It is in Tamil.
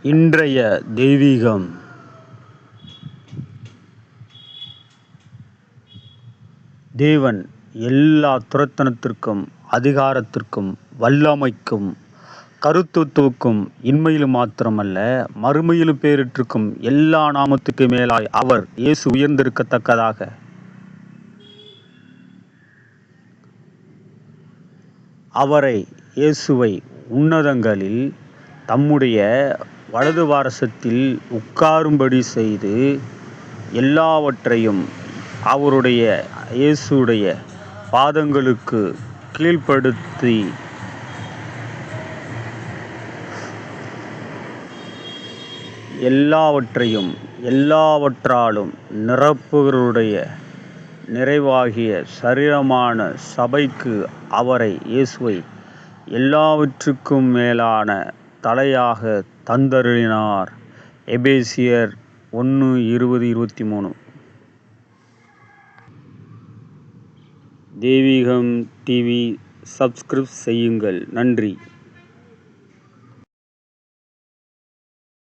இன்றைய தெய்வீகம். தேவன் எல்லா துரைத்தனத்திற்கும், அதிகாரத்திற்கும், வல்லமைக்கும், கருத்துவத்துக்கும், இன்மையிலும் மாத்திரமல்ல மறுமையிலும் பேரிட்டிருக்கும் எல்லா நாமத்துக்கு மேலாய் அவர் இயேசு உயர்ந்திருக்கத்தக்கதாக அவரை இயேசுவை உன்னதங்களில் தம்முடைய வலது பாரசத்தில் உட்காரும்படி செய்து எல்லாவற்றையும் அவருடைய இயேசுடைய பாதங்களுக்கு கீழ்ப்படுத்தி எல்லாவற்றையும் எல்லாவற்றாலும் நிரப்புகிறவருடைய நிறைவாகிய சரீரமான சபைக்கு அவரை இயேசுவை எல்லாவற்றுக்கும் மேலான தலையாக தந்தருளினார். எபேசியர் 1:20-23. தெய்வீகம் டிவி சப்ஸ்கிரைப் செய்யுங்கள். நன்றி.